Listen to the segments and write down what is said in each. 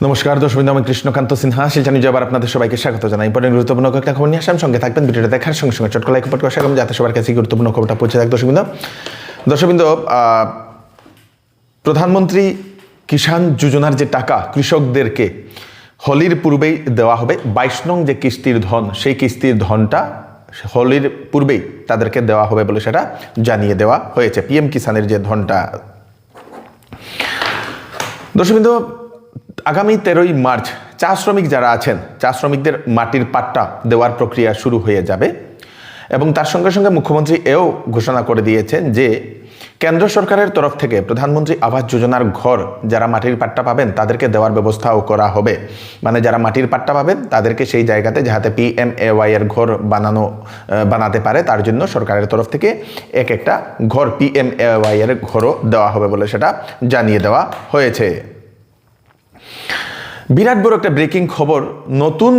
নমস্কার দর্শক, আমি কৃষ্ণকান্ত সিনহা শিলচর নিউজে আবার আপনাদের সবাইকে স্বাগত জানাই। ইম্পর্টেন্ট গুরুত্বপূর্ণ কয়েকটা খবর নিয়ে আসাম, সঙ্গে থাকবেন। ভিডিওটা দেখার সঙ্গে সঙ্গে চটকলা লাইক উপর করে যাতে সবার কাছে গুরুত্বপূর্ণ খবরটা পৌঁছে থাকে। দর্শকবৃন্দ, প্রধানমন্ত্রী কিষাণ যোজনার যে টাকা কৃষকদেরকে হোলির পূর্বেই দেওয়া হবে। 22 নং যে কিস্তির ধন, সেই কিস্তির ধনটা হোলির পূর্বেই তাদেরকে দেওয়া হবে বলে সেটা জানিয়ে দেওয়া হয়েছে। পিএম কিষাণের যে ধনটা। দর্শকবৃন্দ, আগামী 13ই মার্চ চা শ্রমিক যারা আছেন, চা শ্রমিকদের মাটির পাট্টা দেওয়ার প্রক্রিয়া শুরু হয়ে যাবে এবং তার সঙ্গে সঙ্গে মুখ্যমন্ত্রী এও ঘোষণা করে দিয়েছেন যে কেন্দ্র সরকারের তরফ থেকে প্রধানমন্ত্রী আবাস যোজনার ঘর যারা মাটির পাট্টা পাবেন তাদেরকে দেওয়ার ব্যবস্থাও করা হবে। মানে যারা মাটির পাট্টা পাবেন তাদেরকে সেই জায়গাতে যাতে PMAY এর ঘর বানাতে পারে, তার জন্য সরকারের তরফ থেকে একটা ঘর PMAY এর ঘরও দেওয়া হবে বলে সেটা জানিয়ে দেওয়া হয়েছে। বিরাট বড় একটা ব্রেকিং খবর, নতুন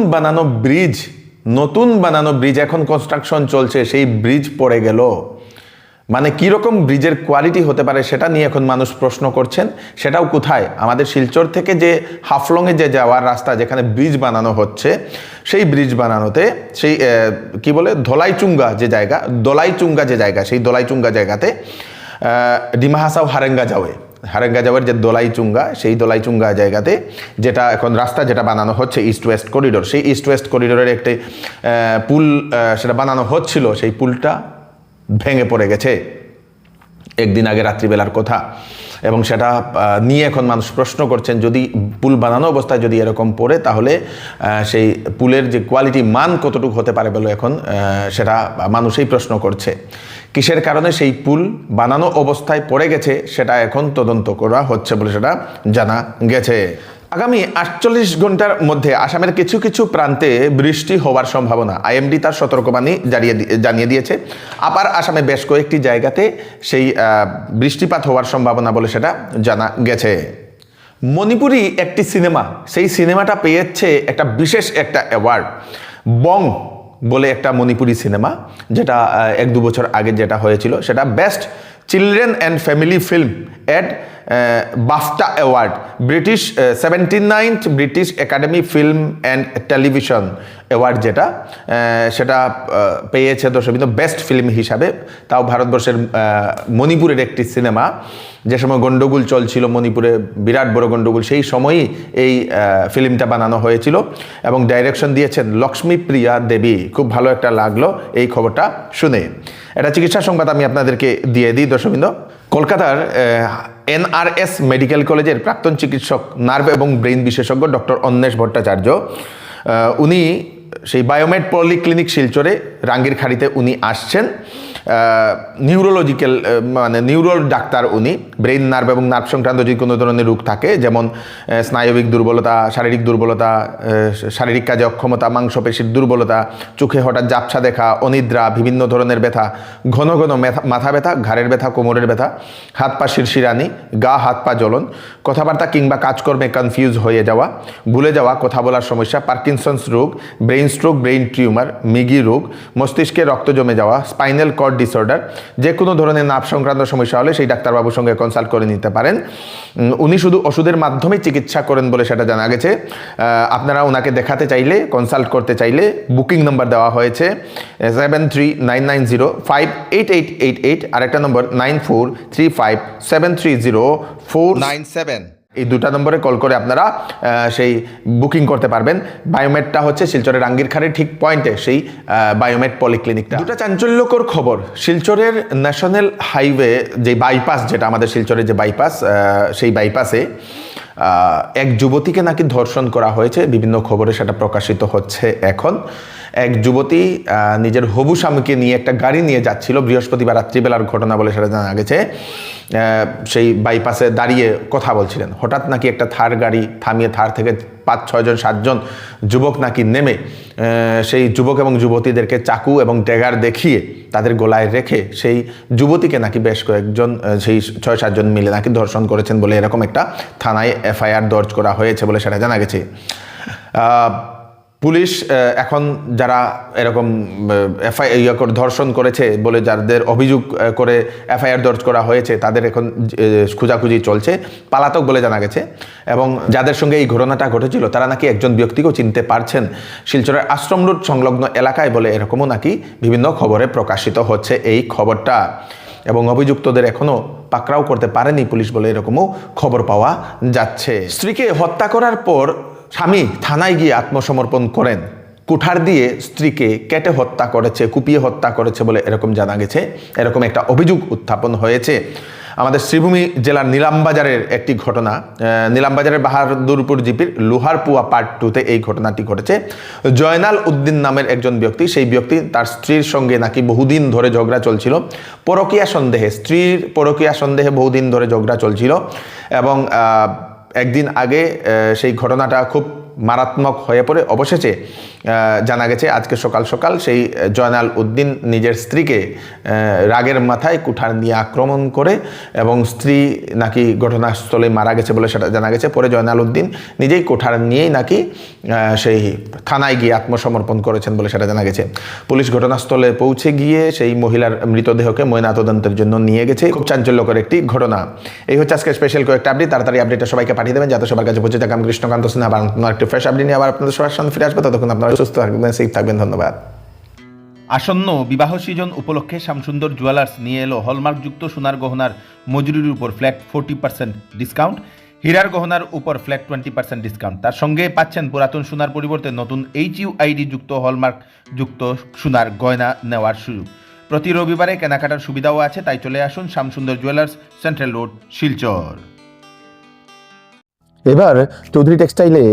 বানানো ব্রিজ এখন কনস্ট্রাকশন চলছে, সেই ব্রিজ পড়ে গেল। মানে কীরকম ব্রিজের কোয়ালিটি হতে পারে সেটা নিয়ে এখন মানুষ প্রশ্ন করছেন। সেটাও কোথায়? আমাদের শিলচর থেকে যে হাফলংয়ে যে যাওয়ার রাস্তা, যেখানে ব্রিজ বানানো হচ্ছে, সেই ব্রিজ বানানোতে সেই কি বলে দলাইচুঙ্গা যে জায়গা, সেই দলাইচুঙ্গা জায়গাতে ডিমা হাসাও হারেঙ্গা যাওয়ার যে দলাইচুঙ্গা, সেই দলাইচুঙ্গা জায়গাতে যেটা এখন রাস্তা যেটা বানানো হচ্ছে ইস্ট ওয়েস্ট করিডোর, সেই ইস্ট ওয়েস্ট করিডোরের একটি পুল সেটা বানানো হচ্ছিল, সেই পুলটা ভেঙে পড়ে গেছে একদিন আগে রাত্রিবেলার কথা। এবং সেটা নিয়ে এখন মানুষ প্রশ্ন করছেন, যদি পুল বানানো অবস্থায় যদি এরকম পড়ে তাহলে সেই পুলের যে কোয়ালিটি মান কতটুকু হতে পারে বলে এখন সেটা মানুষই প্রশ্ন করছে। কিসের কারণে সেই পুল বানানো অবস্থায় পড়ে গেছে সেটা এখন তদন্ত করা হচ্ছে বলে সেটা জানা গেছে। আগামী 48 ঘন্টার মধ্যে আসামের কিছু কিছু প্রান্তে বৃষ্টি হওয়ার সম্ভাবনা। IMD তার সতর্কবাণী জানিয়ে দিয়েছে। আপার আসামে বেশ কয়েকটি জায়গাতে সেই বৃষ্টিপাত হওয়ার সম্ভাবনা বলে সেটা জানা গেছে। মণিপুরি একটি সিনেমা, সেই সিনেমাটা পেয়েছে একটা বিশেষ একটা অ্যাওয়ার্ড। বং বলে একটা মণিপুরি সিনেমা, যেটা 1-2 বছর আগে যেটা হয়েছিল, সেটা best children and family film at BAFTA award, 79th British academy film and television award, সেটা পেয়েছে দর্শকবৃন্দ বেস্ট ফিল্ম হিসাবে। তাও ভারতবর্ষের মণিপুরের একটি সিনেমা, যে সময় গণ্ডগোল চলছিল মণিপুরে, বিরাট বড় গণ্ডগোল, সেই সময়ই এই ফিল্মটা বানানো হয়েছিল এবং ডাইরেকশন দিয়েছেন লক্ষ্মীপ্রিয়া দেবী। খুব ভালো একটা লাগলো এই খবরটা শুনে। এটা চিকিৎসা সংবাদ আমি আপনাদেরকে দিয়ে দিই দর্শকবৃন্দ। কলকাতার NRS মেডিকেল কলেজের প্রাক্তন চিকিৎসক, নার্ভ এবং ব্রেইন বিশেষজ্ঞ ডক্টর অন্বেষ ভট্টাচার্য, উনি সেই বায়োমেড পলিক্লিনিক শিলচরে রাঙ্গিরখাড়িতে উনি আসছেন। নিউরোলজিক্যাল মানে নিউরোল ডাক্তার উনি। ব্রেইন, নার্ভ এবং নার্ভ সংক্রান্ত যদি কোনো ধরনের রোগ থাকে, যেমন স্নায়বিক দুর্বলতা, শারীরিক দুর্বলতা, শারীরিক কাজে অক্ষমতা, মাংসপেশির দুর্বলতা, চোখে হঠাৎ ঝাপসা দেখা, অনিদ্রা, বিভিন্ন ধরনের ব্যথা, ঘন ঘন মাথা ব্যথা, ঘাড়ের ব্যথা, কোমরের ব্যথা, হাত পা শিরশিরানি, গা হাত পা জ্বলন, কথাবার্তা কিংবা কাজকর্মে কনফিউজ হয়ে যাওয়া, ভুলে যাওয়া, কথা বলার সমস্যা, পার্কিনসন্স রোগ, ব্রেইন স্ট্রোক, ব্রেইন টিউমার, মিগি রোগ, মস্তিষ্কে রক্ত জমে যাওয়া, স্পাইনাল কর্ড ডিসঅর্ডার, যে কোনো ধরনের নার্ভ সংক্রান্ত সমস্যা হলে সেই ডাক্তারবাবুর সঙ্গে কনসাল্ট করে নিতে পারেন। উনি শুধু ওষুধের মাধ্যমে চিকিৎসা করেন বলে সেটা জানা গেছে। আপনারা ওনাকে দেখাতে চাইলে, কনসাল্ট করতে চাইলে বুকিং নাম্বার দেওয়া হয়েছে 7399058888, আরেকটা নম্বর 9435730497। এই দুটা নম্বরে কল করে আপনারা সেই বুকিং করতে পারবেন। বায়োমেডটা হচ্ছে শিলচরের রাঙ্গিরখাড়ির ঠিক পয়েন্টে সেই বায়োমেড পলিক্লিনিকটা। দুটা চাঞ্চল্যকর খবর। শিলচরের ন্যাশনাল হাইওয়ে যে বাইপাস, যেটা আমাদের শিলচরের যে বাইপাস, সেই বাইপাসে এক যুবতীকে নাকি ধর্ষণ করা হয়েছে। বিভিন্ন খবরে সেটা প্রকাশিত হচ্ছে এখন। এক যুবতী নিজের হবু স্বামীকে নিয়ে একটা গাড়ি নিয়ে যাচ্ছিল, বৃহস্পতিবার রাত্রিবেলার ঘটনা বলে সেটা জানা গেছে। সেই বাইপাসে দাঁড়িয়ে কথা বলছিলেন, হঠাৎ নাকি একটা থার গাড়ি থামিয়ে থার থেকে 5-6 জন 7 জন যুবক নাকি নেমে সেই যুবক এবং যুবতীদেরকে চাকু এবং ড্যাগার দেখিয়ে তাদের গলায় রেখে সেই যুবতীকে নাকি বেশ কয়েকজন, সেই 6-7 জন মিলে নাকি ধর্ষণ করেছেন বলে এরকম একটা থানায় FIR দর্জ করা হয়েছে বলে সেটা জানা গেছে। পুলিশ এখন যারা এরকম ধর্ষণ করেছে বলে যাদের অভিযোগ করে এফআইআর দর্জ করা হয়েছে তাদের এখন খোঁজাখুঁজি চলছে, পালাতক বলে জানা গেছে। এবং যাদের সঙ্গে এই ঘটনাটা ঘটেছিল তারা নাকি একজন ব্যক্তিকেও চিনতে পারছেন শিলচরের আশ্রম রোড সংলগ্ন এলাকায় বলে এরকমও নাকি বিভিন্ন খবরে প্রকাশিত হচ্ছে এই খবরটা। এবং অভিযুক্তদের এখনও পাকড়াও করতে পারেনি পুলিশ বলে এরকমও খবর পাওয়া যাচ্ছে। স্ত্রীকে হত্যা করার পর স্বামী থানায় গিয়ে আত্মসমর্পণ করেন। কুঠার দিয়ে স্ত্রীকে কেটে হত্যা করেছে, কুপিয়ে হত্যা করেছে বলে এরকম জানা গেছে। এরকম একটা অভিযোগ উত্থাপন হয়েছে। আমাদের শ্রীভূমি জেলার নীলামবাজারের একটি ঘটনা, নীলামবাজারের বাহাদুরপুর জিপির লোহারপুয়া পার্ট 2-তে এই ঘটনাটি ঘটেছে। জয়নাল উদ্দিন নামের একজন ব্যক্তি, সেই ব্যক্তি তার স্ত্রীর সঙ্গে নাকি বহুদিন ধরে ঝগড়া চলছিল, পরকীয়া সন্দেহে, স্ত্রীর পরকীয়া সন্দেহে বহুদিন ধরে ঝগড়া চলছিল। এবং একদিন আগে সেই ঘটনাটা খুব মারাত্মক হয়ে পড়ে অবশেষে জানা গেছে আজকে সকাল সকাল সেই জয়নাল উদ্দিন নিজের স্ত্রীকে রাগের মাথায় কুঠার নিয়ে আক্রমণ করে এবং স্ত্রী নাকি ঘটনাস্থলে মারা গেছে বলে সেটা জানা গেছে। পরে জয়নাল উদ্দিন নিজেই কুঠার নিয়েই নাকি সেই থানায় গিয়ে আত্মসমর্পণ করেছেন বলে সেটা জানা গেছে। পুলিশ ঘটনাস্থলে পৌঁছে গিয়ে সেই মহিলার মৃতদেহকে ময়নাতদন্তের জন্য নিয়ে গেছে। খুব চাঞ্চল্যকর একটি ঘটনা। এই হচ্ছে আজকে স্পেশাল কয়েকটা আপডেট। তাড়াতাড়ি আপডেটটা সবাইকে পাঠিয়ে দেবেন যাতে সবার কাছে পৌঁছে থাকে। আমি কৃষ্ণকান্ত সিনহা, আবার একটি ফ্রেশ আপডেট নিয়ে আবার আপনাদের সবার সামনে ফিরে আসবে। ততক্ষণ আপনারা সুস্থ থাকবেন, সেফ থাকবেন। ধন্যবাদ। আসন্ন বিবাহ সিজন উপলক্ষে শ্যামসুন্দর জুয়েলার্স নিয়ে এলো হলমার্কযুক্ত সোনার গহনার মজুরির উপর ফ্ল্যাট 40% ডিসকাউন্ট, হীরার গহনার উপর ফ্ল্যাট 20% ডিসকাউন্ট। তার সঙ্গে পাচ্ছেন পুরাতন সোনার পরিবর্তে নতুন HUID যুক্ত হলমার্কযুক্ত সোনার গয়না নেওয়ার সুযোগ। প্রতি রবিবারে কেনাকাটার সুবিধাও আছে, তাই চলে আসুন Shyamsundar jewellers, central road, Silchar. এবার চৌধুরী টেক্সটাইলে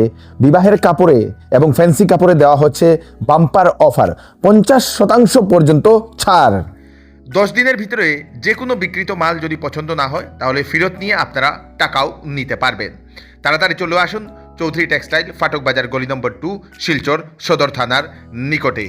বিবাহের কাপড়ে এবং ফ্যান্সি কাপড়ে দেওয়া হচ্ছে বাম্পার অফার, 50% পর্যন্ত ছাড়। 10 দিনের ভিতরে যে কোনো বিক্রিত মাল যদি পছন্দ না হয় তাহলে ফেরত নিয়ে আপনারা টাকাও নিতে পারবেন। তাড়াতাড়ি চলে আসুন চৌধুরী টেক্সটাইল, ফাটক বাজার, গলি নম্বর 2, শিলচর সদর থানার নিকটে।